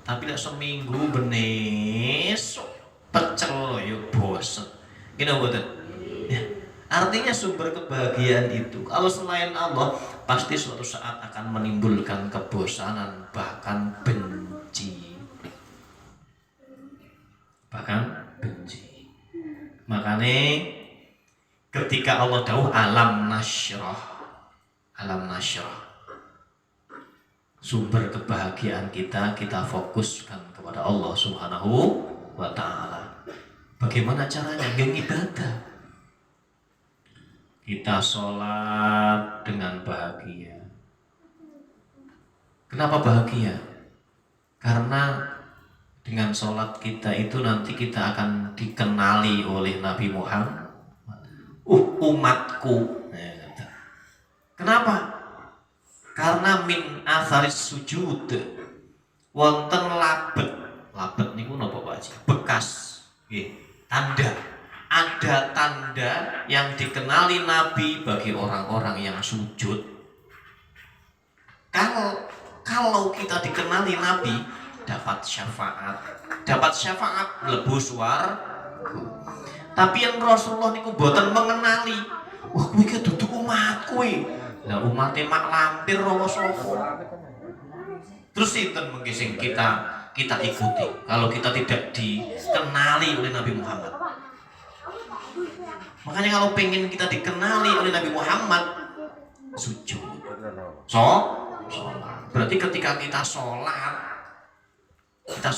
Tapi lek seminggu benes pecel ya bosen. Gini mboten? Ya. Artinya sumber kebahagiaan itu kalau selain Allah pasti suatu saat akan menimbulkan kebosanan, bahkan benci. Bahkan benci. Makanya ketika Allah dawuh alam nasyrah, sumber kebahagiaan kita fokuskan kepada Allah Subhanahu wa ta'ala. Bagaimana caranya? Yang ibadah. Kita sholat dengan bahagia. Kenapa bahagia? Karena dengan sholat kita itu nanti kita akan dikenali oleh Nabi Muhammad. Umatku. Kenapa? Karena min atharis sujud wonten labet niku napa Pak Haji? Bekas tanda. Ada tanda yang dikenali Nabi bagi orang-orang yang sujud. Kalau kita dikenali Nabi dapat syafaat mlebu swarga. Tapi yang Rasulullah niku boten mengenali. Wah, kuwi ki dudu umatku kuwi. Lah umate mak lampir rawa sapa. Terus sinten mengki sing kita ikuti kalau kita tidak dikenali oleh Nabi Muhammad. Makanya kalau pengen kita dikenali oleh Nabi Muhammad, sujud. Berarti ketika kita sholat, kita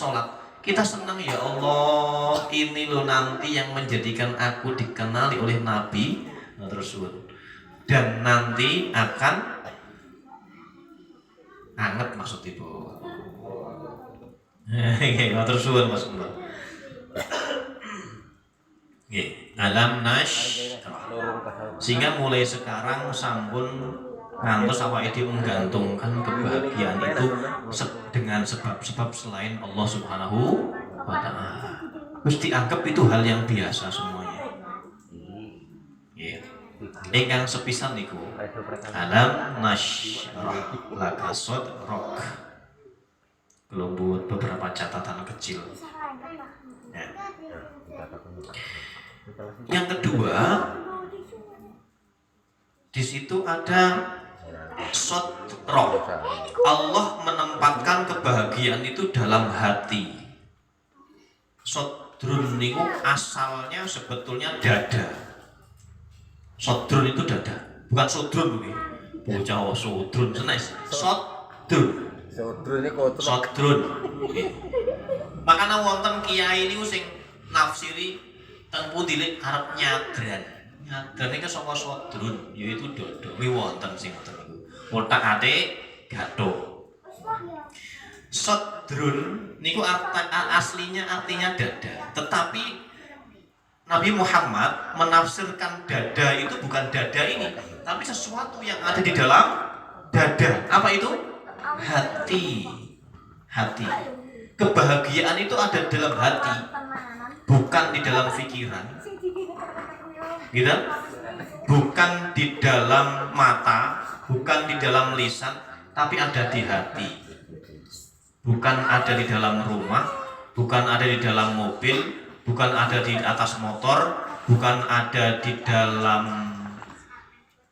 senang, ya Allah, ini loh nanti yang menjadikan aku dikenali oleh Nabi. Nah, terus dan nanti akan anget maksud ibu. Terus Mas Mbak. Alam sehingga mulai sekarang sampun ngantos awake dhewe menggantungkan kebahagiaan itu dengan sebab-sebab selain Allah Subhanahu wa ta'ala. Terus dianggap itu hal yang biasa semuanya. Ingkang sepisan niku alam nasyrah laka sadrak. Kelembut beberapa catatan kecil. Ya. Yang kedua, di situ ada sadrak. Allah menempatkan kebahagiaan itu dalam hati. Sadrun niku asalnya sebetulnya dada. Sodrun itu dada, bukan sodrun begini. Bocah sodrun senes. Sodrun. Sodrun. Makanya wonten kiai niku sing nafsiri teng pundi arep nyadran. Nyadran iki saka sodrun, yaitu dada. Kuwi wonten sing ngoten niku. Otak-ate gathuk. Sodrun niku aslinya artinya dada, tetapi Nabi Muhammad menafsirkan dada itu bukan dada ini, tapi sesuatu yang ada di dalam dada. Apa itu? Hati. Kebahagiaan itu ada dalam hati, bukan di dalam pikiran. Gitu? Bukan di dalam mata, bukan di dalam lisan, tapi ada di hati. Bukan ada di dalam rumah, bukan ada di dalam mobil, bukan ada di atas motor, bukan ada di dalam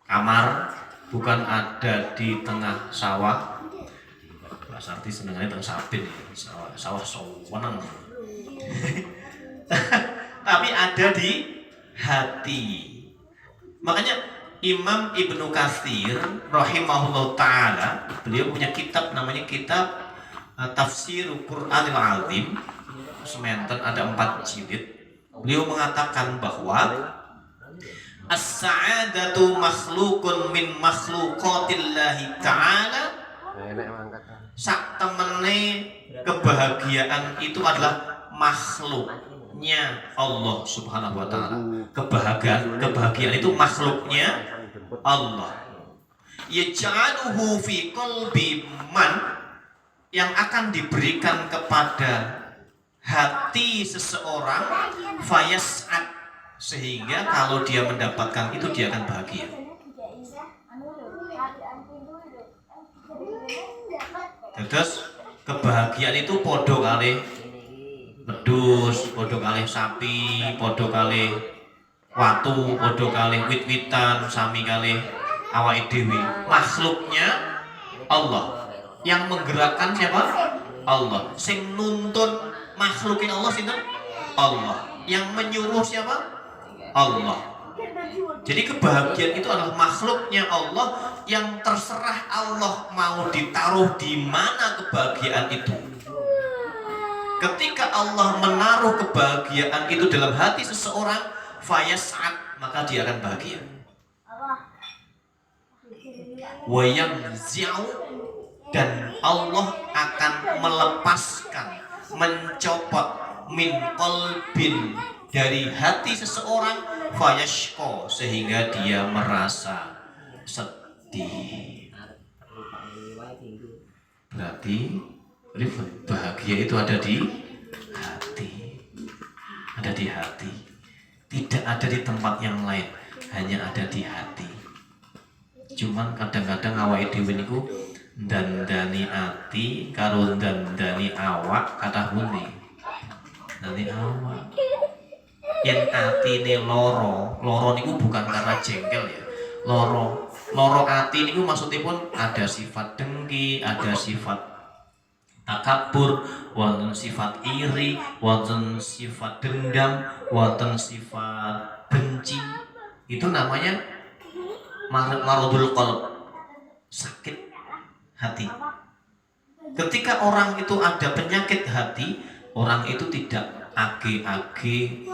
kamar, bukan ada di tengah sawah. Mas Arti senengane teng sabin ya, sawah sawenang. Tapi ada di hati. Makanya Imam Ibnu Katsir rahimahullah taala, beliau punya kitab namanya kitab Tafsir Qur'anil Azim. Sementen ada 4 jilid. Beliau mengatakan bahwa as-sa'adatu makhlukun min makhluqatillahi ta'ala. Sak temene kebahagiaan itu adalah makhluknya Allah Subhanahu wa ta'ala. Kebahagiaan itu makhluknya Allah. Yaj'aluhu fi qalbi man, yang akan diberikan kepada hati seseorang fayas'ad, sehingga kalau dia mendapatkan itu dia akan bahagia. Terus kebahagiaan itu podo kali wedhus, podo kali sapi, podo kali watu, podo kali wit-witan, sami kali awake dhewe. Makhluknya Allah. Yang menggerakkan siapa? Allah. Sing nuntun makhlukin Allah sinten? Allah. Yang menyuruh siapa? Allah. Jadi kebahagiaan itu adalah makhluknya Allah, yang terserah Allah mau ditaruh di mana kebahagiaan itu. Ketika Allah menaruh kebahagiaan itu dalam hati seseorang, fayas'ad, maka dia akan bahagia. Wa yamzi'u, dan Allah akan melepaskan, mencopot min qalbin, dari hati seseorang, fayashqa, sehingga dia merasa sedih. Berarti bahagia itu ada di hati. Ada di hati. Tidak ada di tempat yang lain, hanya ada di hati. Cuman kadang-kadang awake dhewe niku dandani ati karo dandani awak kathah pundi. Dandani awak. Yen atine loro niku bukan karena jengkel ya. Loro ati niku maksudipun ada sifat dengki, ada sifat takabur, wonten sifat iri, wonten sifat dendam, wonten sifat benci. Itu namanya maradul qalb, sakit hati. Ketika orang itu ada penyakit hati, orang itu tidak age-age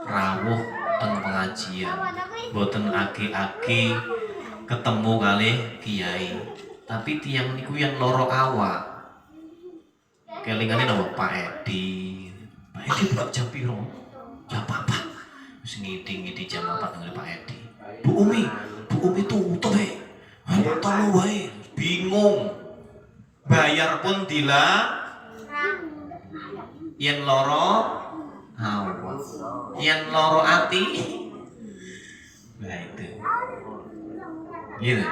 rawuh teng pengajian, boten age-age ketemu kali kiai, tapi tiang niku yang loro awak. Kelingane nama Pak Edi. Pak Edi buka jam piro? Jam 4. Wis ngiti-ngiti jam 4 dengan Pak Edi. Bu Umi tutup wae. Ayo tolong wae. Bingung. Bayar pun yen loro awak. Yen loro ati. Nah itu. Gitu.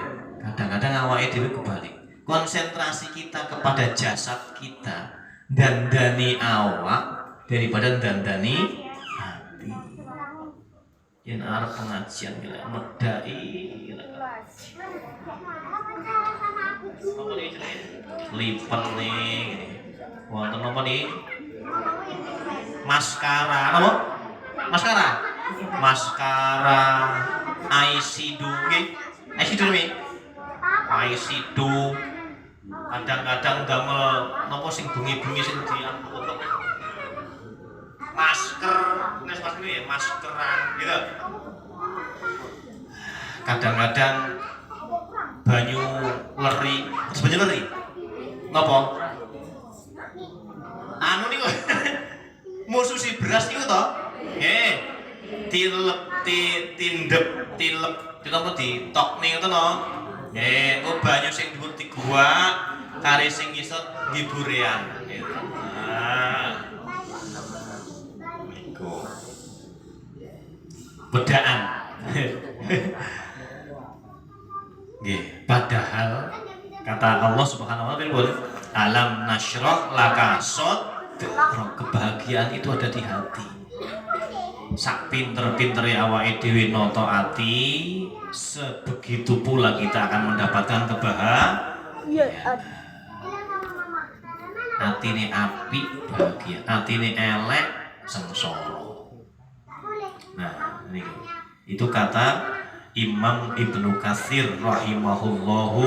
Kadang-kadang awake dhewe kebalik. Konsentrasi kita kepada jasad kita, dandani awak daripada dandani hati. Yang arep pengajian gila medai gila. Apa nih lipen nih. Wonten apa nih? Maskara, apa? Maskara, eyeshadow nggih. Eyeshadow nggih. Eyeshadow. Kadang-kadang damel napa sing bengi-bengi sing diangkut masker, ya maskeran gitu. Kadang-kadang banyu leri, banyu leri. Napa? Anu niku musuh si beras niku to. Nggih. Tindep, apa ditok niku to no. Nggih, banyu sing dhuwur diguak, kare sing ngisor hiburean. Nah. Niku. Bedaan. Nggih, padahal kata Allah Subhanahu wa taala, alam nasyrah laka sadrak. Kebahagiaan itu ada di hati. Sak pinter-pintere awake dhewe nata ati, sebegitu pula kita akan mendapatkan kebahagiaan. Atine apik bahagia, atine elek sengsara. Nah, ini itu kata Imam Ibnu Katsir rahimahullahu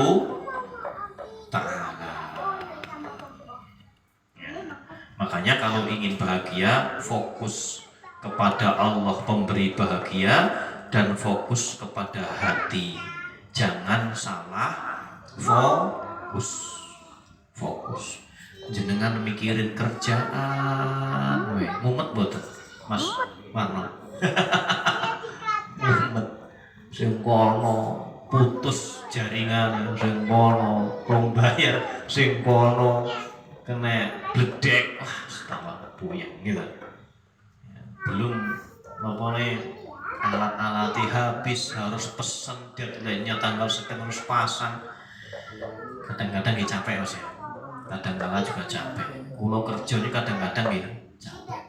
ta'ala. Ya. Makanya kalau ingin bahagia, fokus kepada Allah pemberi bahagia dan fokus kepada hati. Jangan salah fokus. Jenengan mikirin kerjaan, mumet boten, Mas Warno. Mumet. Sing kono putus jaringan, sing kono rong bayar, sing kono kena bledek. Wah, tambah puyeng gitu. Belum nih alat-alatnya habis, harus pesen deadline-nya tanggal sekian harus pasang. Kadang-kadang capek Mas ya. kadang-kala juga capek. Kulo kerja ini kadang-kadang ya capek.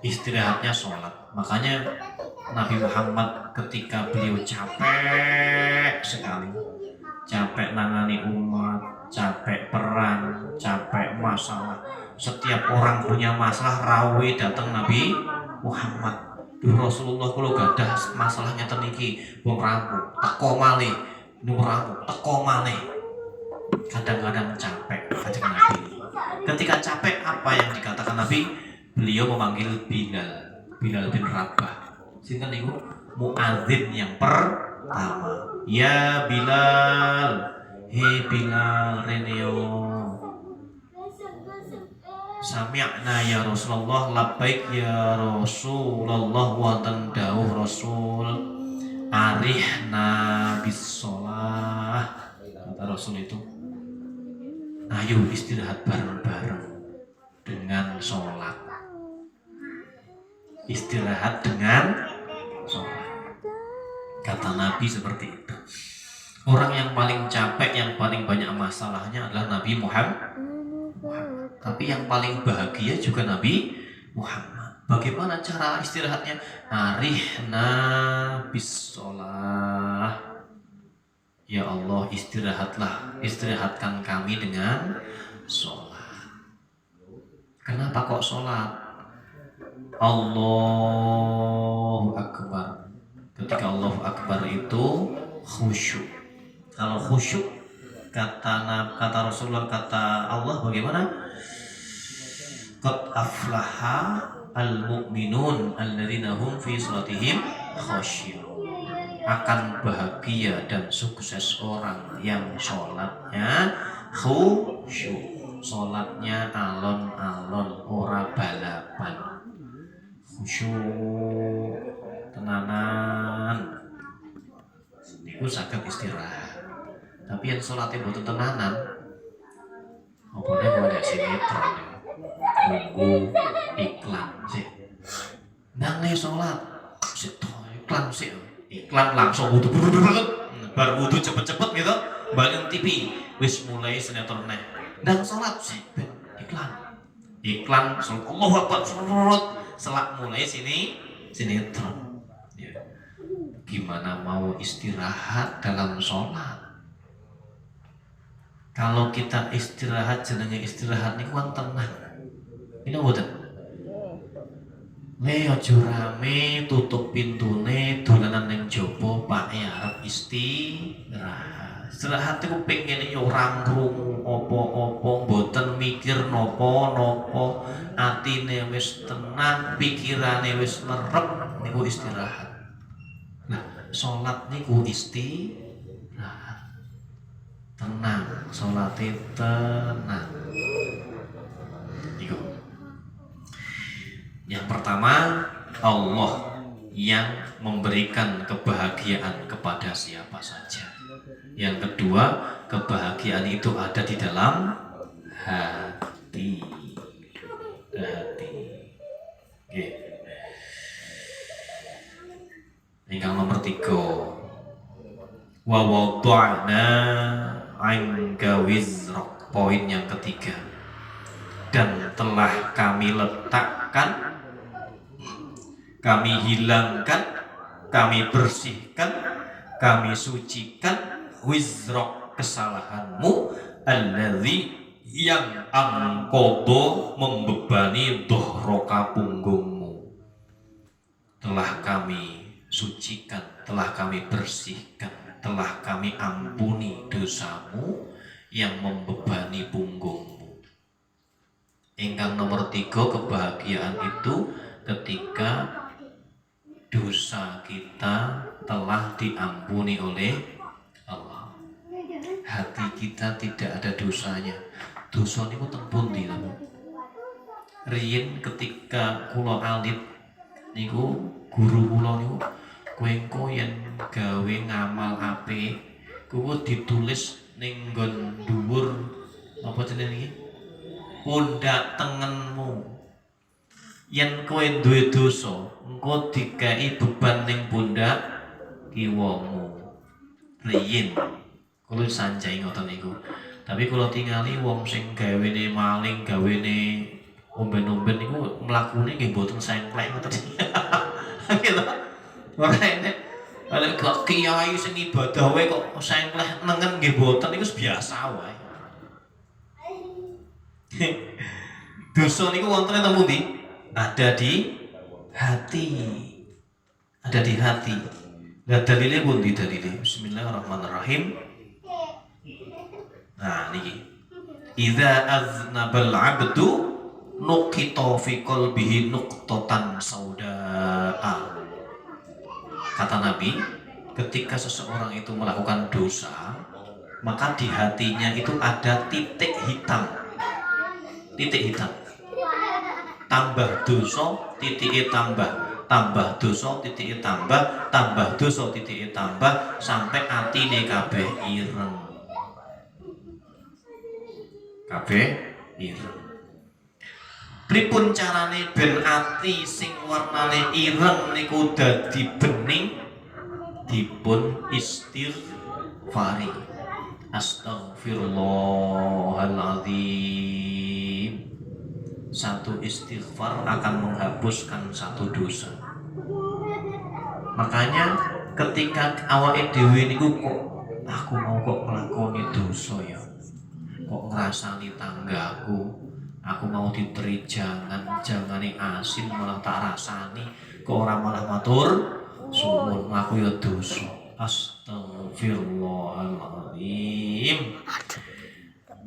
Istirahatnya sholat. Makanya Nabi Muhammad ketika beliau capek sekali, capek nangani umat, capek perang, capek masalah. Setiap orang punya masalah, rawe datang Nabi Muhammad. Duh Rasulullah kalau gadah masalahnya teniki, wong rampung, teko malih, nur rampung, teko malih. Kadang-kadang capek kanjeng Nabi. Ketika capek apa yang dikatakan Nabi? Beliau memanggil Bilal bin Rabah. Sinten niku muadzin yang pertama. Ya Bilal, hei Bilal reneo. Sami'na ya Rasulullah, labbaik ya Rasulullah, wonten dawuh Rasul, arihna bis shalah. Kata Rasul itu, ayo istirahat bareng-bareng dengan sholat. Istirahat dengan sholat. Kata Nabi seperti itu. Orang yang paling capek, yang paling banyak masalahnya adalah Nabi Muhammad. Tapi yang paling bahagia juga Nabi Muhammad. Bagaimana cara istirahatnya? Arihna bis sholah. Ya Allah, istirahatkan kami dengan sholat. Kenapa kok sholat? Allahu Akbar. Ketika Allahu Akbar itu khusyuk. Kalau khusyuk kata Rasulullah, kata Allah bagaimana? Qad aflaha al-mu'minun alladzina hum fi sholatihim khusyuk. Akan bahagia dan sukses orang yang sholatnya khusyuk. Sholatnya alon-alon, ora balapan. Khusyuk, tenanan. Niku saged istirahat. Tapi yang sholatnya boten tenanan, opone boleh sinetron ya. Nunggu iklan sih. Nang sholat, iklan sih. Iklan langsung wudu, bar wudu cepet-cepet gitu, balik TV, wis mulai sinetron neh. Dan sholat sih, iklan, sholat Allahu Akbar, selak mulai sinetron. Ya. Gimana mau istirahat dalam sholat? Kalau kita istirahat jenenge istirahat niku kan tenang. Ini mboten. Le aja rame, tutup pintune, dolanan ning jaba, Pak arep istirahat. Istirahat iku pengen yo ora krungu apa-apa, mboten mikir napa-napa, atine wis tenang, pikirane wis merep, niku istirahat. Nah, salat niku istirahat. Tenang, salate tenang. Niku. Yang pertama, Allah yang memberikan kebahagiaan kepada siapa saja. Yang kedua, kebahagiaan itu ada di dalam hati. Okay. Yang nomor 3, wa wada'na 'anka wizrak. Poin yang ketiga, dan telah kami letakkan, kami hilangkan, kami bersihkan, kami sucikan wizrok, kesalahanmu, alladzi yang angkodo, membebani dohroka, punggungmu. Telah kami sucikan, telah kami bersihkan, telah kami ampuni dosamu yang membebani punggungmu. Ingkang nomor 3, kebahagiaan itu ketika dosa kita telah diampuni oleh Allah. Hati kita tidak ada dosanya. Dosa niku teng pundi to? Riyen ketika kula alit niku guru kula niku, kowe engko yen gawe ngamal apik, kuwi ditulis ning nggon dhuwur apa jenenge iki? Pundak tengenmu. Yen kowe duwe dosa, engko dikai beban ning pundak kiwamu. Riyin kula sanjai ngoten niku. Tapi kalau tingali wong sing gawene maling, gawene omben-omben niku mlakune nggih mboten sengklek ngoten. Gitu. Makane nek kok kiai sing ibadah wae kok sengklek nengen nggih mboten niku biasa wae. Dosa niku wonten teng pundi? Ada di hati. Ada di hati. Lah dalile pundi dalile? Bismillahirrahmanirrahim. Nah niki. Idza aznabal 'abdu nuqita fi qalbihi nuqtatan saudaa. Kata Nabi, ketika seseorang itu melakukan dosa, maka di hatinya itu ada titik hitam. Titik hitam. Tambah dosa, titik tambah. Tambah dosa, titik tambah. Tambah dosa, titik tambah. Sampai atine kabeh ireng. Kabeh ireng. Pripun carane ben ati sing warnane ireng niku dadi bening? Dipun istighfari. Astaghfirullahaladzim. Satu istighfar akan menghapuskan satu dosa. Makanya ketika awake dhewe niku kok aku mau kok nglakoni dosa ya. Kok ngrasani tanggaku, aku mau diberi jangane asin malah tak rasani, kok ora malah matur suwun, aku ya dosa. Astagfirullahaladzim.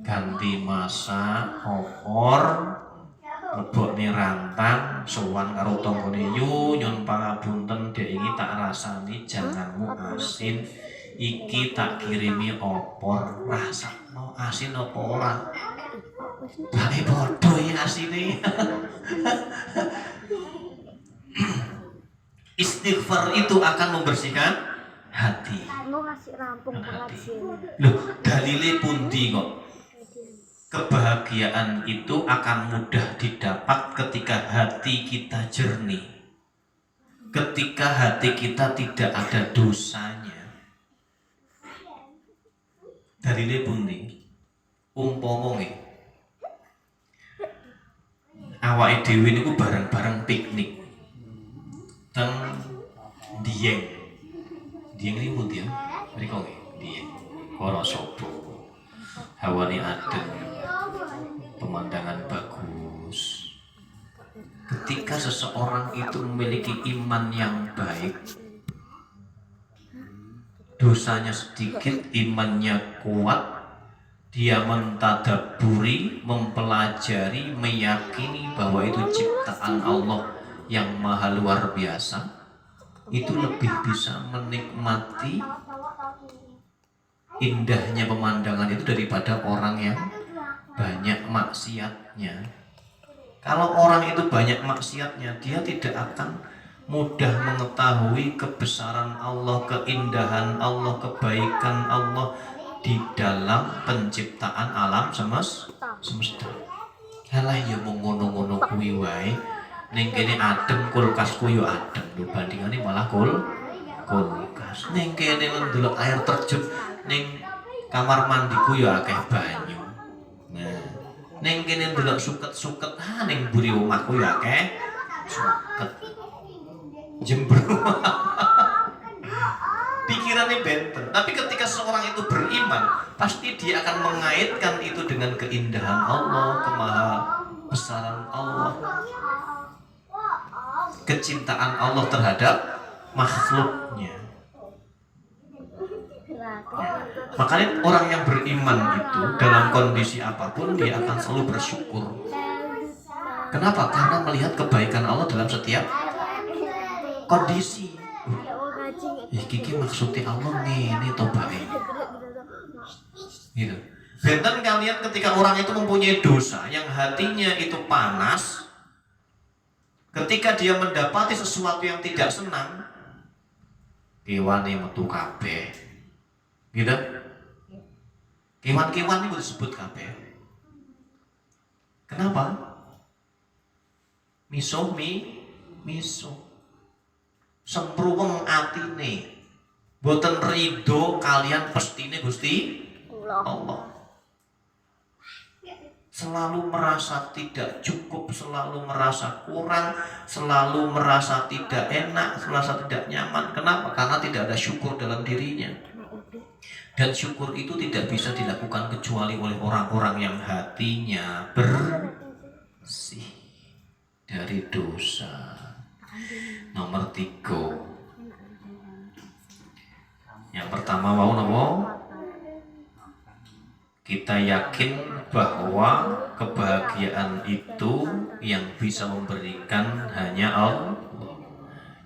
Ganti masak opor, lebokne rantang, sowan karo tanggane nyun pangapunten dek iki tak rasani janganmu asin, iki tak kirimi opor, rasakno asin apa ora? Bae padha iki asine. Istighfar itu akan membersihkan hati. Loh, dalile pundi kok? Kebahagiaan itu akan mudah didapat ketika hati kita jernih. Ketika hati kita tidak ada dosanya. Dalile pundi? Umpama nggih. Awake dhewe niku bareng-bareng piknik. Teng Dieng. Dieng niku pundi ya? Mriko nggih, Dieng. Wonosobo. Hawane adem. Pemandangan bagus. Ketika seseorang itu memiliki iman yang baik, dosanya sedikit, imannya kuat, dia mentadaburi, mempelajari, meyakini bahwa itu ciptaan Allah yang maha luar biasa, itu lebih bisa menikmati indahnya pemandangan itu daripada orang yang banyak maksiatnya. Kalau orang itu banyak maksiatnya, dia tidak akan mudah mengetahui kebesaran Allah, keindahan Allah, kebaikan Allah di dalam penciptaan alam semesta. Halah ya mung ngono-ngono kuwi wae. Ning kene adem, kulkasku yo adem. Lho bandingane malah kulkas. Ning kene ndelok air terjun, ning kamar mandiku yo akeh banyu. Nah, ning kene ndelok suket-suket, ning mburi omahku yo akeh suket. Jember. Pikirannya benten. Tapi ketika seorang itu beriman, pasti dia akan mengaitkan itu dengan keindahan Allah, kemaha besaran Allah, kecintaan Allah terhadap makhluknya. Makanya orang yang beriman itu dalam kondisi apapun dia akan selalu bersyukur. Kenapa? Karena melihat kebaikan Allah dalam setiap kondisi. Kiki maksudnya Allah ngene to bae. Gitu. Benten kalian ketika orang itu mempunyai dosa yang hatinya itu panas, ketika dia mendapati sesuatu yang tidak senang, kewane metu kabeh. Gitu? Kewan-kewan itu disebut kabeh. Kenapa? Miso. Sempruweng atine, boten rido kalian pestine Gusti Allah. selalu merasa tidak cukup, selalu merasa kurang, selalu merasa tidak enak, merasa tidak nyaman. Kenapa? Karena tidak ada syukur dalam dirinya. Dan syukur itu tidak bisa dilakukan kecuali oleh orang-orang yang hatinya bersih dari dosa. Nomor 3. Yang pertama mau nopo? Kita yakin bahwa kebahagiaan itu yang bisa memberikan hanya Allah.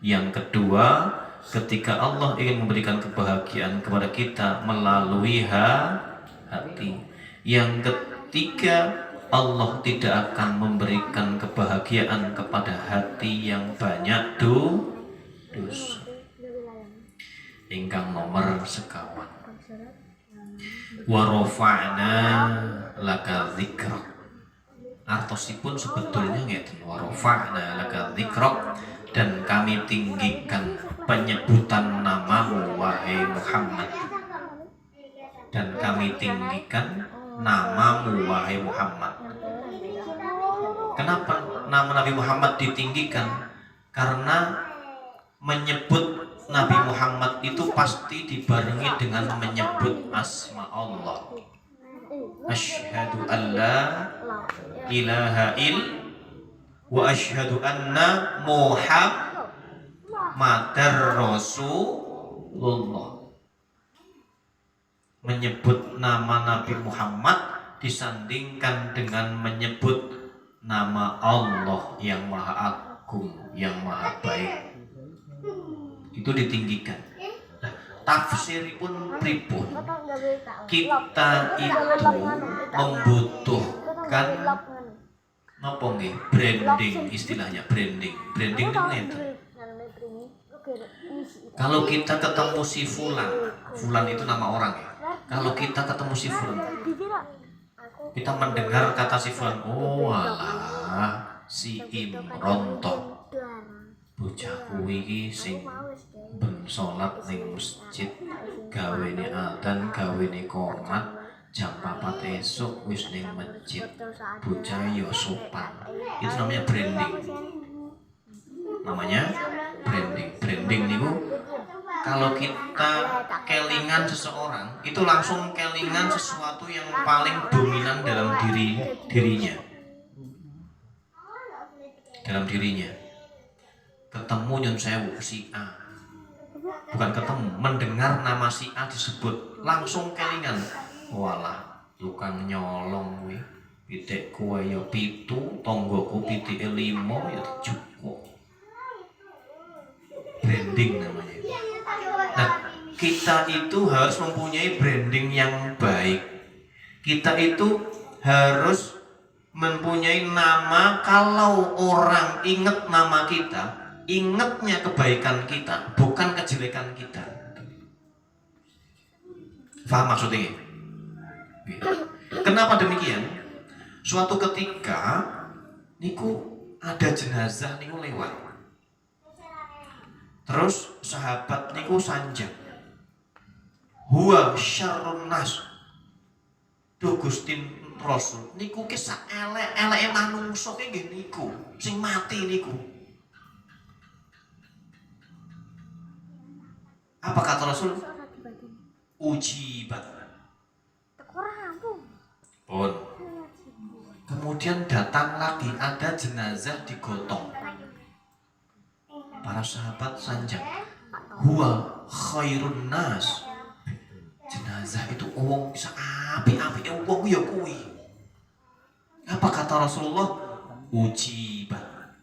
Yang kedua, ketika Allah ingin memberikan kebahagiaan kepada kita melalui hati. Yang ketiga, Allah tidak akan memberikan kebahagiaan kepada hati yang banyak dosa. Ingkang nomor sekawan. Wa rafa'na laka dzikrak. Artosipun sebetulnya ngeten, wa rafa'na laka dzikrak, dan kami tinggikan penyebutan namamu wahai Muhammad. Dan kami tinggikan namamu wahai Muhammad. Kenapa nama Nabi Muhammad ditinggikan? Karena menyebut Nabi Muhammad itu pasti dibarengi dengan menyebut asma Allah. Asyhadu an la ilaha il wa asyhadu anna Muhammadar Rasulullah. Menyebut nama Nabi Muhammad disandingkan dengan menyebut nama Allah yang Maha Agung, yang Maha Baik. Itu ditinggikan. Nah, tafsiripun pripun? Kita itu membutuhkan napa nggih? Branding, istilahnya branding. Branding itu ngeten. Kalau kita ketemu si Fulan, Fulan itu nama orang ya. Kalau kita ketemu si Fulan, kita mendengar kata si Fulan, oh alah, si Imron toh. Bocah kuwi iki sing ben salat ning masjid, gawene adzan, gawene qomat, jam 4 esuk wis ning masjid. Bocah yo sopan. Itu namanya branding. Namanya branding. Branding niku kalau kita kelingan seseorang, itu langsung kelingan sesuatu yang paling dominan dalam dirinya. Dalam dirinya. Ketemu nyun sewu si A, bukan ketemu, mendengar nama si A disebut langsung kelingan, walah tukang nyolong wi, pitik kue ya 7, tonggoku pitik 5 ya cukup. Branding namanya. Nah, kita itu harus mempunyai branding yang baik. Kita itu harus mempunyai nama, kalau orang ingat nama kita, ingatnya kebaikan kita, bukan kejelekan kita. Paham maksudnya? Kenapa demikian? Suatu ketika niku ada jenazah niku lewat. Terus sahabat niku sanjang. Huwa syarrun nas. Duh Gusti Rasul niku ki sak elek-eleke manungsa ki nggih niku, sing mati niku. Apa kata Rasul? Ujibat. Pun. Kemudian datang lagi, ada jenazah digotong. Para sahabat sanjang. Huwa khairun nas. Jenazah itu wong bisa api-api wong ya kuwi. Apa kata Rasulullah? Ujibat.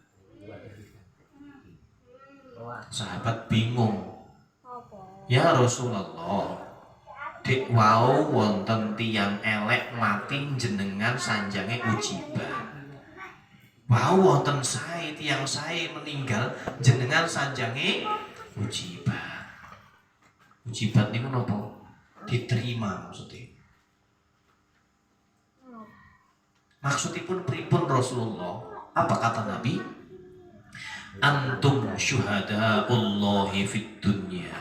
Sahabat bingung. Ya Rasulullah, dik wau wonten tiyang elek mati jenengan sanjange ujibat. Wau wonten sae tiyang sae meninggal jenengan sanjange ujibat. Ujibat niku napa? Diterima maksudnya. Maksudipun pripun Rasulullah? Apa kata Nabi? Antum syuhada'ullahi fid dunya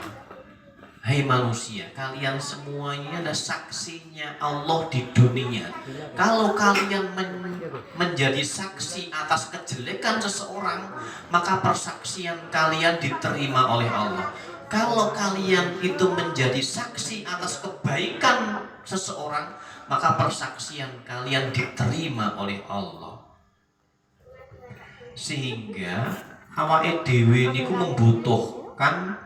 Hai manusia, kalian semuanya ada saksinya Allah di dunia. Kalau kalian menjadi saksi atas kejelekan seseorang, maka persaksian kalian diterima oleh Allah. Kalau kalian itu menjadi saksi atas kebaikan seseorang, maka persaksian kalian diterima oleh Allah. Sehingga awake dhewe niku membutuhkan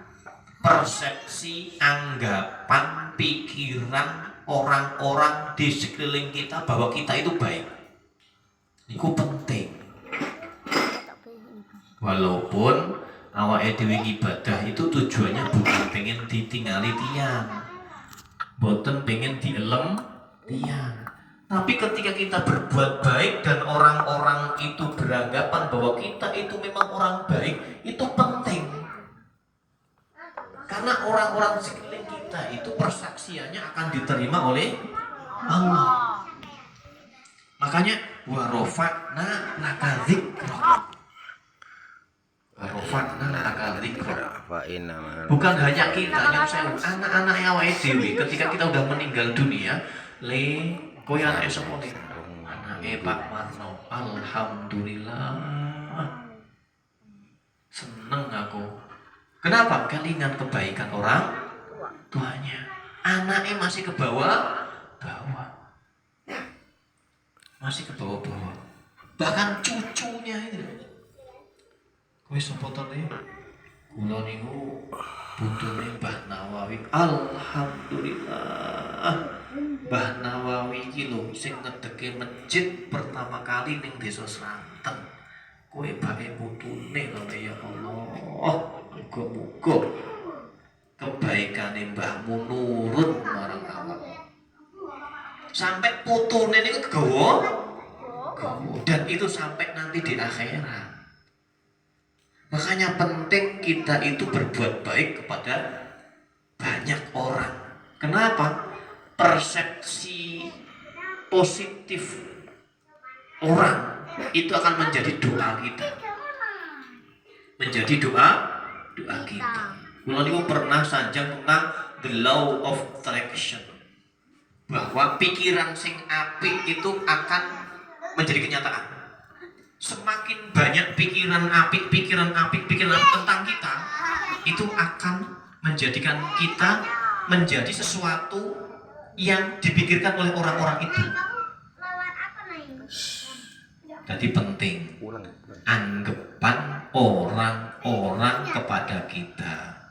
persepsi, anggapan, pikiran orang-orang di sekeliling kita bahwa kita itu baik. Itu penting. Walaupun awake dhewe ibadah itu tujuannya bukan pengen ditinggali tiang, boten pengen dielem tiang. Tapi ketika kita berbuat baik dan orang-orang itu beranggapan bahwa kita itu memang orang baik, itu penting. Karena orang-orang sekeliling kita itu persaksiannya akan diterima oleh Allah. Makanya warofa'na laka dzikra. Warofa'na laka dzikra. Bukan hanya kita yang saya, anak-anak awake dhewe ketika kita udah meninggal dunia, kowe anake sapa nih? Anake Pak Marno. Alhamdulillah. Seneng aku. Kenapa? Kelingan kebaikan orang tuanya. Anaknya masih ke bawah, masih ke bawah. Bahkan cucunya itu. Kowe sapa to le? Kula niku puntune Mbah Nawawi. Alhamdulillah. Mbah Nawawi iki lho sing ngedeke masjid pertama kali ning desa Sranten. Kowe bae putune lho ya Allah. Muga-muga kebaikane mbahmu nurun marang awak. Sampai putune niku gawa dan itu sampai nanti di akhirat. Makanya penting kita itu berbuat baik kepada banyak orang. Kenapa? Persepsi positif orang itu akan menjadi doa kita. Menjadi doa kita. Kula niku pernah sanjang tentang the law of attraction. Bahwa pikiran sing apik itu akan menjadi kenyataan. Semakin banyak pikiran apik tentang kita, itu akan menjadikan kita menjadi sesuatu yang dipikirkan oleh orang-orang itu. Jadi penting anggapan orang-orang kepada kita.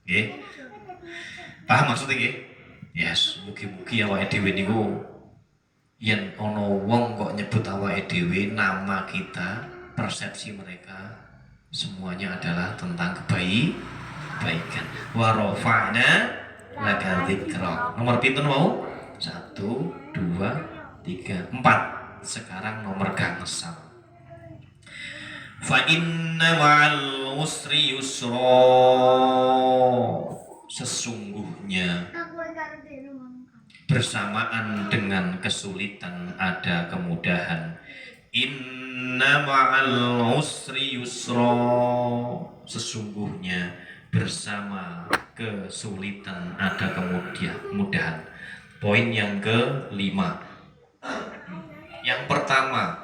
Nggih. Paham maksudnya nggih? Yes, mugi-mugi awake dhewe niku yen ana wong kok nyebut awake dhewe nama kita, persepsi mereka semuanya adalah tentang kebaikan. Wa rafa'na laka dzikra. Nomor pinten wau? 1 2 3 4. Sekarang nomor gangsal. Fa inna ma'al usri yusra. Sesungguhnya bersamaan dengan kesulitan ada kemudahan. Inna ma'al usri yusra. Sesungguhnya bersama kesulitan ada kemudahan. Poin yang ke-5. Yang pertama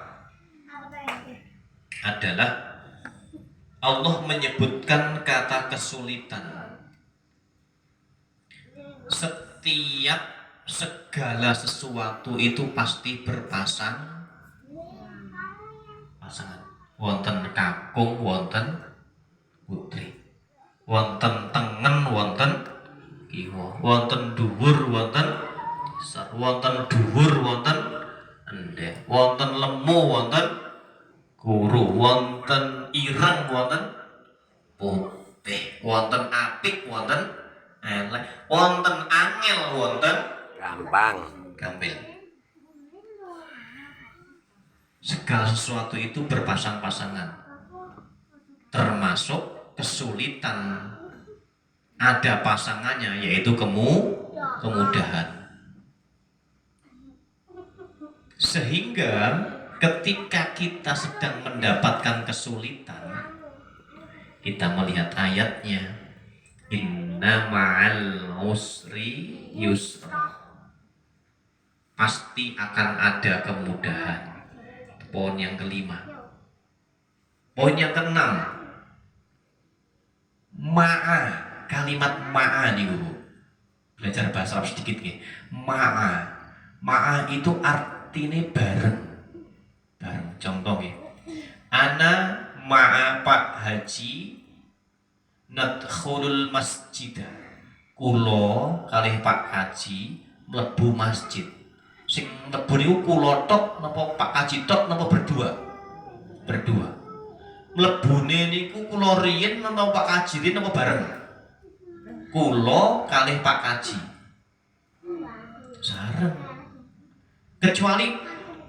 adalah Allah menyebutkan kata kesulitan. Setiap segala sesuatu itu pasti pasangan. Wonten kakung, wonten putri. Wonten tengen, wonten kiwa. Wonten dhuwur, wonten sar. Wonten dhuwur, wonten endek. Wonten lemu, wonten guru. Wonten ireng, wonten putih. Wonten apik, wonten elek. Wonten angel, wonten gampil. Segala sesuatu itu berpasang-pasangan, termasuk kesulitan ada pasangannya, yaitu kemudahan. Sehingga ketika kita sedang mendapatkan kesulitan, kita melihat ayatnya, Inna ma'al usri yusra. Pasti akan ada kemudahan. Poin yang kelima. Poin yang keenam. Ma'a, kalimat ma'a nih Bu. Belajar bahasa Arab sedikit nih. Ma'a. Ma'a itu artinya bareng. Bareng. Contoh ya. Ana ma'a Pak Haji nadkhulul masjidah. Kulo kalih Pak Haji mlebu masjid. Sing mlebu niku kulo tok napa Pak Haji tok napa berdua? Berdua. Mlebune niku kulo riyin napa Pak Haji riyin napa bareng? Kulo kalih Pak Haji. Sareng. Kecuali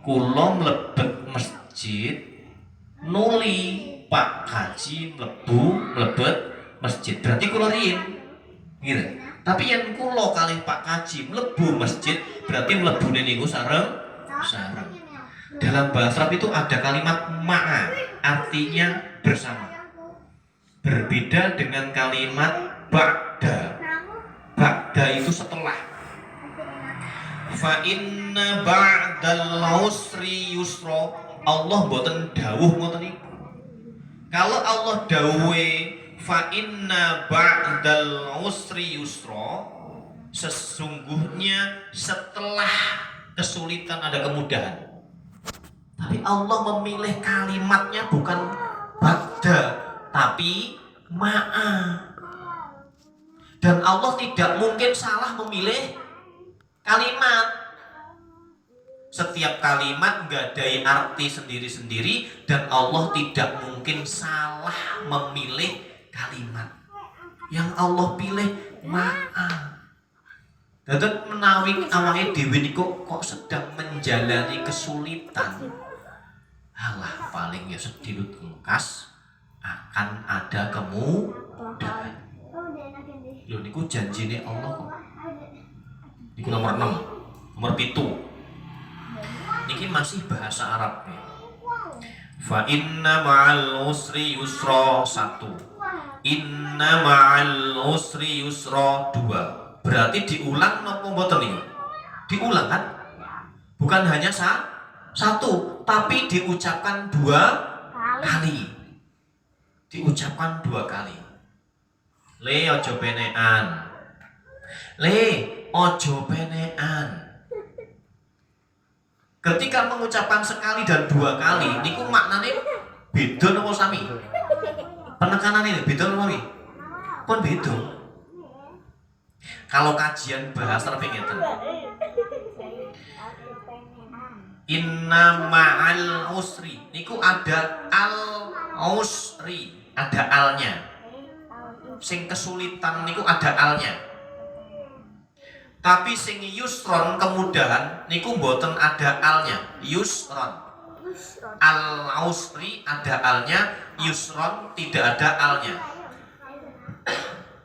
kulo mlebet masjid nuli Pak Haji mlebet masjid. Berarti kulo riyin. Gitu. Tapi yang kulo kalih Pak Haji mlebu masjid berarti mlebune niku sareng. Dalam bahasa Arab itu ada kalimat ma'a, artinya bersama. Berbeda dengan kalimat ba'da. Ba'da itu setelah. Fa inna ba'dal usri yusra. Allah mboten dawuh ngoten niku. Kalau Allah dawuhe fa inna ba'dal usri yusra, sesungguhnya setelah kesulitan ada kemudahan. Tapi Allah memilih kalimatnya bukan ba'da, tapi ma'a. Dan Allah tidak mungkin salah memilih kalimat. Setiap kalimat gadai arti sendiri-sendiri dan Allah tidak mungkin salah memilih kalimat. Yang Allah pilih ma'a. Dados menawi awake dhewe niku kok sedang menjalani kesulitan. Halah paling ya sedilut engkas akan ada kemudahan. Lho niku janjine Allah kok. Niku nomor 6, nomor 7. Niki masih bahasa Arab nih. Fa inna ma'al usri yusra 1. Inna ma'al usri yusra 2. Berarti diulang napa mboten niku? Diulang kan? Bukan hanya satu, tapi diucapkan 2 kali. Diucapkan 2 kali. Le ojo penean. Le ojo penean. Ketika mengucapkan sekali dan 2 kali, niku maknanya beda napa sami? Penekanane beda napa sami? Pun beda. Kalau kajian bahasa Arab ngeten. Inna ma'al usri. Niku ada al usri, ada alnya. Sing kesulitan niku ada alnya. Tapi sing yusron kemudahan niku mboten ada alnya. Yusron. Al usri ada alnya, yusron tidak ada alnya.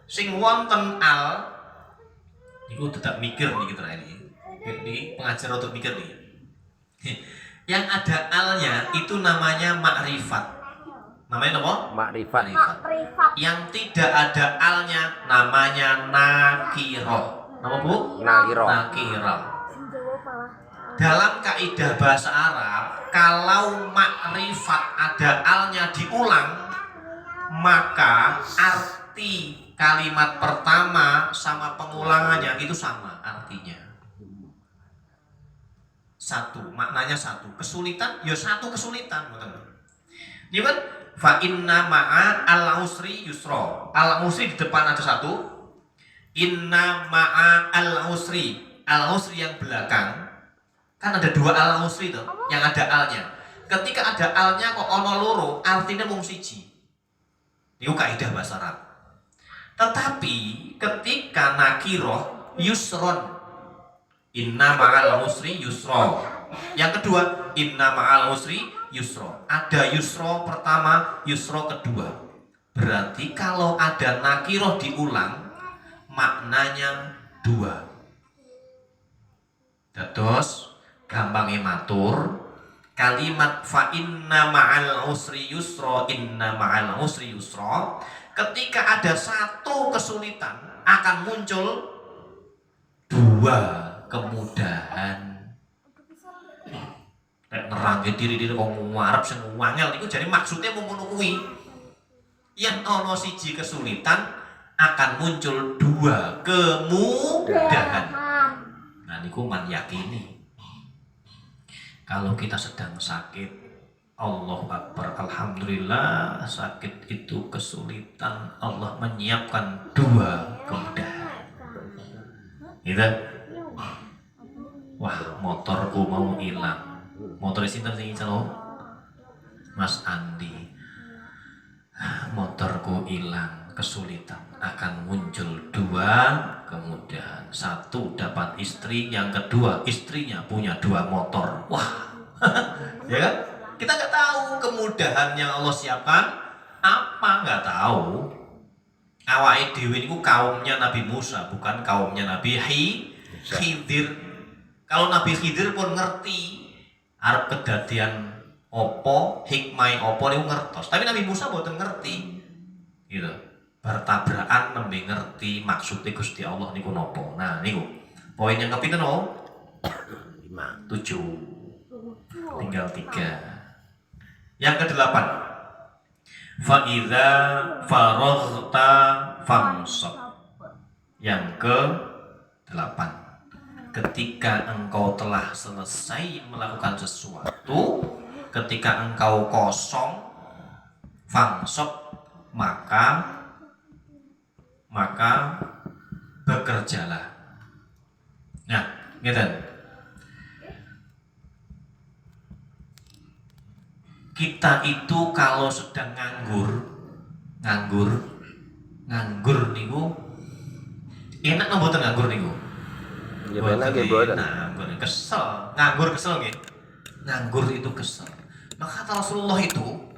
Sing wonten al niku tetap mikir nih kita ini. Ini pengajar untuk mikir nih. Yang ada alnya itu namanya makrifat. Namanya apa? Makrifat. Yang tidak ada alnya namanya nakiro. Nama Bu? Nakiro. Dalam kaidah bahasa Arab, kalau makrifat ada alnya diulang, maka arti kalimat pertama sama pengulangannya itu sama artinya. Satu, maknanya satu. Kesulitan, ya satu kesulitan, teman-teman. Ini kan fa inna ma'a al usri yusra. Al usri di depan ada satu. Inna ma'a al usri. Al usri yang belakang. Kan ada 2 al usri itu, yang ada alnya. Ketika ada alnya kok ono loro, artinya mung siji. Itu kaidah bahasa Arab. Tetapi ketika nakiroh yusron, inna ma'al usri yusra. Yang kedua, inna ma'al usri yusra. Ada yusra pertama, yusra kedua. Berarti kalau ada nakiroh diulang, maknanya 2. Terus gampangnya matur, kalimat fa inna ma'al usri yusra, inna ma'al usri yusra Ketika ada satu kesulitan akan muncul dua kemudahan. Nek nerangke diri-diri wong ngarep sing wangel niku jare maksudnya mung ngono kuwi. Yen ana siji kesulitan akan muncul dua kemudahan. Nah niku man yakini. Kalau kita sedang sakit, Allahu Akbar, alhamdulillah, sakit itu kesulitan, Allah menyiapkan dua kemudahan. Gitu? Wah, motorku mau hilang. Motor sinten sing celo? Mas Andi. Motorku hilang, kesulitan, akan muncul dua kemudahan. Satu, dapat istri, yang kedua istrinya punya dua motor. Wah. Ya kan? Kita nggak tahu kemudahan yang Allah siapkan apa, nggak tahu. Awake dhewe niku kaumnya Nabi Musa, bukan kaumnya Nabi Khidir. Kalau Nabi Khidir pun ngerti arep kedadian opo, hikmah opo niku ngertos. Tapi Nabi Musa mboten ngerti. Gitu. Bertabrakan nembe ngerti maksudnya Gusti Allah niku nopo. Nah, niku. Poin yang kepinten no? 5, 7. Tinggal 3. Yang ke-8. Fa idza faraghta fansab. Yang ke-8. Ketika engkau telah selesai melakukan sesuatu, ketika engkau kosong, fansab, maka bekerjalah. Nah, ngeten. Kita itu kalau sedang nganggur niku enak mboten nganggur niku? Ya enak nggih mboten. Kesel, nganggur kesel nggih. Nganggur itu kesel. Maka kata Rasulullah itu,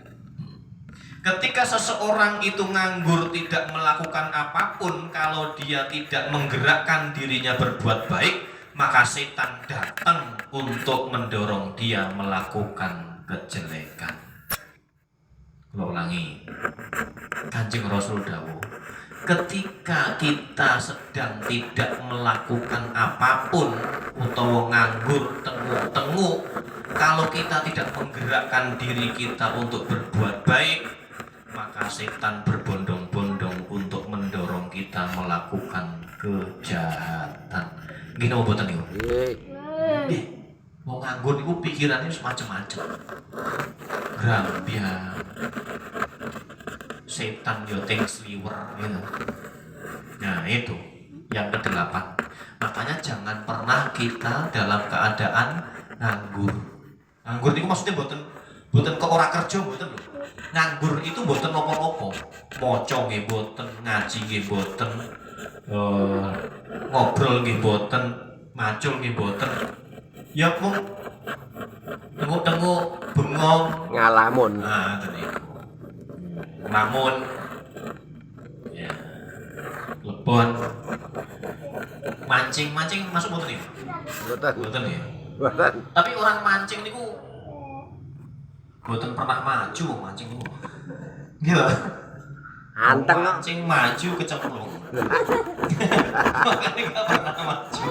ketika seseorang itu nganggur tidak melakukan apapun, kalau dia tidak menggerakkan dirinya berbuat baik, maka setan datang untuk mendorong dia melakukan kejelekan. Kalau ulangi, Kanjeng Rasul dawuh, ketika kita sedang tidak melakukan apapun utawa nganggur tenguk-tenguk, kalau kita tidak menggerakkan diri kita untuk berbuat baik, maka setan berbondong-bondong untuk mendorong kita melakukan kejahatan. Gini mau boten niku? Nggih. Mau nganggur niku pikirannya semacam-macam. Grambian. Setan yo teng sliwer gitu. Nah, itu yang ke-8. Makanya jangan pernah kita dalam keadaan nganggur. Nganggur niku maksudnya boten kok ora kerja boten lho. Nganggur itu boten apa-apa. Maca nggih boten, ngaji nggih boten, ngobrol nggih boten, macul nggih boten. Ya mung tengok-tengok bengong ngalamun. Nah, niku. Ngalamun. Ya. Lebon. Mancing masuk boten niku? Boten ya. Boten. Tapi orang mancing niku boten pernah maju mancing niku. Gila. Anteng mancing maju kecemplung. Makanya gak pernah maju.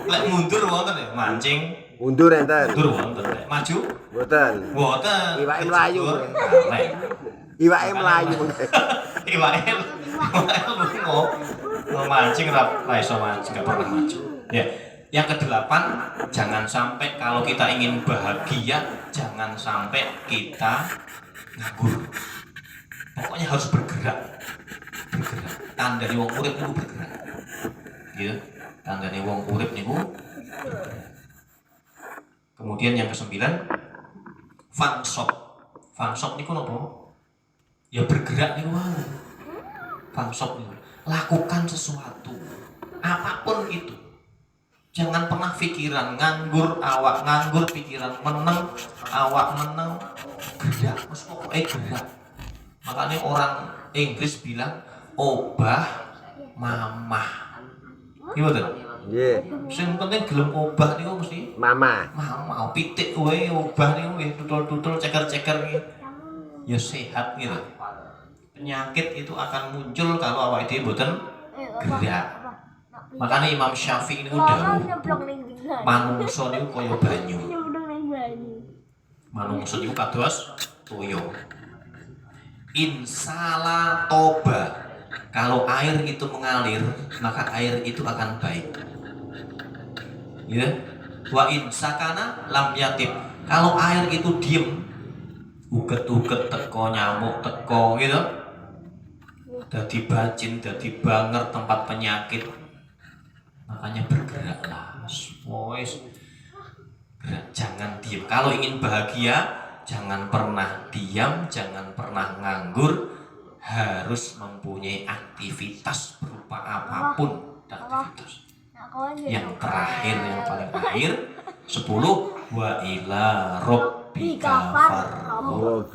Lek mundur wonten ya mancing. Mundur enten. Mundur wonten. Maju? Boten. Boten. Iwake mlayu. Iwake mlayu. Iwake mau mancing ora iso maju, gak pernah maju. Ya. Yang ke-8, jangan sampai kalau kita ingin bahagia, jangan sampai kita nganggur. Pokoknya harus bergerak. Tandane wong urip niku bergerak. Ya, tandane wong urip niku bergerak. Kemudian yang ke-9, fansop. Fansop niku napa? Ya bergerak niku wae. Fansop niku. Lakukan sesuatu. Apapun itu. Jangan pernah pikiran nganggur, awak nganggur, pikiran meneng, awak meneng, gerak, terus pokoknya gerak. Makanya orang Inggris bilang obah mamah. Gimana? Iya. Yang penting gelem obah niku mesti mama. Mama, pitik wae obah niku nggih tutul-tutul ceker-ceker nggih. Ya sehat gitu. Penyakit itu akan muncul kalau awake dhewe mboten gerak. Makanya Imam Syafi'i niku dawuh, manungsa niku kaya banyu. Manungsa niku kados toya. Insala toba. Kalau air itu mengalir, maka air itu akan baik. Ya. Wa insakana lam yatib. Kalau air itu diem, uget-uget teko, nyamuk teko gitu. Dadi bacin, dadi banger tempat penyakit. Makanya bergeraklah. Wes. Gerak, jangan diam. Kalau ingin bahagia, jangan pernah diam, jangan pernah nganggur, harus mempunyai aktivitas berupa apapun aktivitas. Yang terakhir, yang paling akhir 10 wa ila rabbika farghab.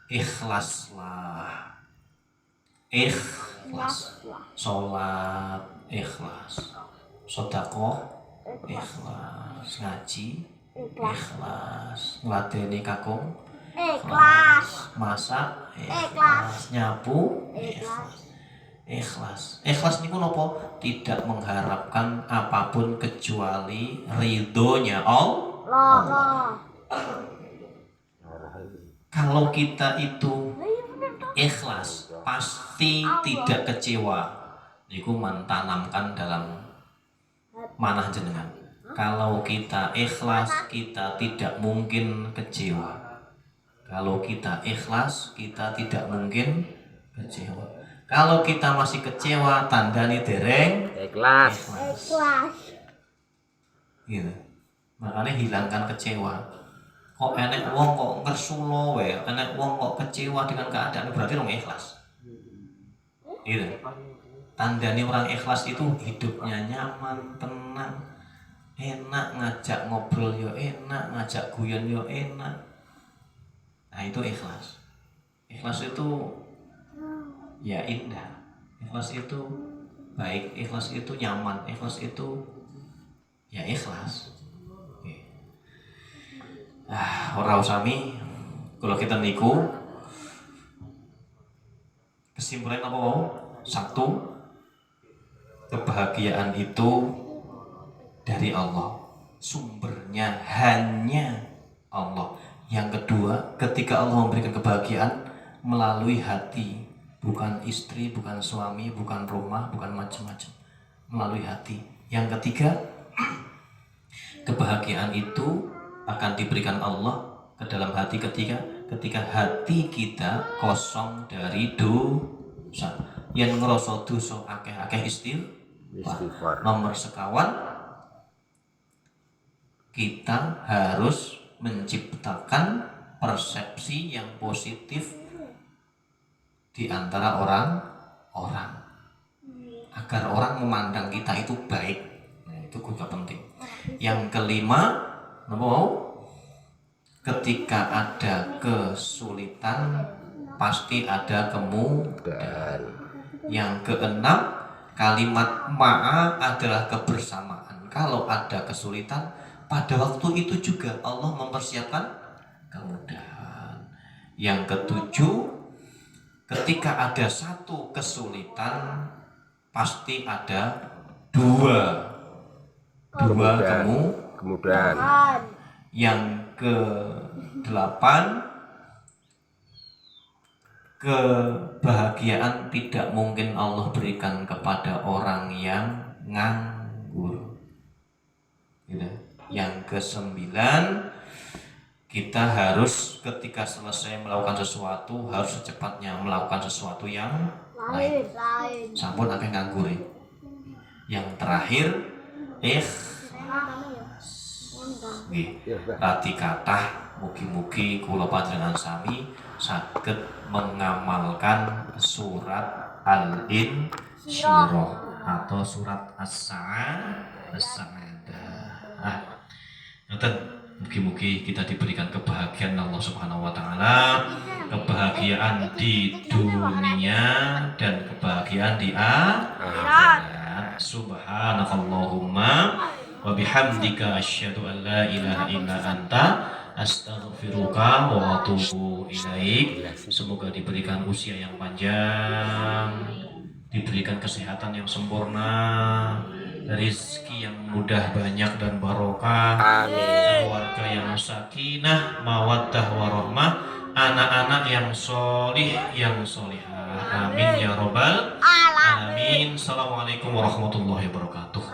Ikhlaslah. Ikhlas. Salat ikhlas. Sedekah ikhlas. Ngaji ikhlas. Ngladeni kakung ikhlas. Masak ikhlas. Nyapu ikhlas. Ikhlas niku napa? Tidak mengharapkan apapun kecuali ridhonya Allah. Kalau kita itu ikhlas, pasti tidak kecewa. Niku mentanamkan dalam manah jenengan. Kalau kita ikhlas, kita tidak mungkin kecewa. Kalau kita ikhlas, kita tidak mungkin kecewa. Kalau kita masih kecewa, tandanya dereng ikhlas. Gitu. Makanya hilangkan kecewa. Kok enek wong kok ngersulo wae, enek wong kok kecewa dengan keadaan, berarti orang ikhlas. Gitu. Tandanya orang ikhlas itu hidupnya nyaman, tenang, enak, ngajak ngobrol yo enak, ngajak guyon yo enak. Nah itu ikhlas. Ikhlas itu ya indah, ikhlas itu baik, ikhlas itu nyaman, ikhlas itu ya ikhlas. Ora usami kalau kita niku kesimpulan apa mau? Satu, kebahagiaan itu dari Allah, sumbernya hanya Allah. Yang kedua, ketika Allah memberikan kebahagiaan melalui hati, bukan istri, bukan suami, bukan rumah, bukan macam-macam, melalui hati. Yang ketiga, kebahagiaan itu akan diberikan Allah ke dalam hati ketika hati kita kosong dari dosa. Yang ngerasa dosa akeh-akeh istighfar. Nomor sekawan, kita harus menciptakan persepsi yang positif di antara orang-orang agar orang memandang kita itu baik. Nah, itu juga penting. Yang kelima, ketika ada kesulitan pasti ada kemudahan. Yang keenam, kalimat ma'a adalah kebersamaan. Kalau ada kesulitan, pada waktu itu juga Allah mempersiapkan kemudahan. Yang ketujuh, ketika ada satu kesulitan pasti ada dua kemudahan. Yang ke-8, kebahagiaan tidak mungkin Allah berikan kepada orang yang nganggur. Gitu. Yang ke-9, kita harus ketika selesai melakukan sesuatu harus secepatnya melakukan sesuatu yang lain. Sampun akeh nganggur. Yang terakhir, rati kathah mugi-mugi kula panjenengan sami saged mengamalkan surat Al-Insyirah atau surat As-Sa'adah. Mugi-mugi kita diberikan kebahagiaan Allah Subhanahu wa taala, kebahagiaan di dunia dan kebahagiaan di akhirat. Subhanakallahumma wa bihamdika asyhadu an la ilaha illa anta astaghfiruka wa atubu ilaik. Semoga diberikan usia yang panjang, diberikan kesehatan yang sempurna, rezeki yang mudah, banyak dan barokah, keluarga yang sakinah, mawaddah warahmah, anak-anak yang solih, yang solihah. Amin ya robbal alamin. Assalamualaikum warahmatullahi wabarakatuh.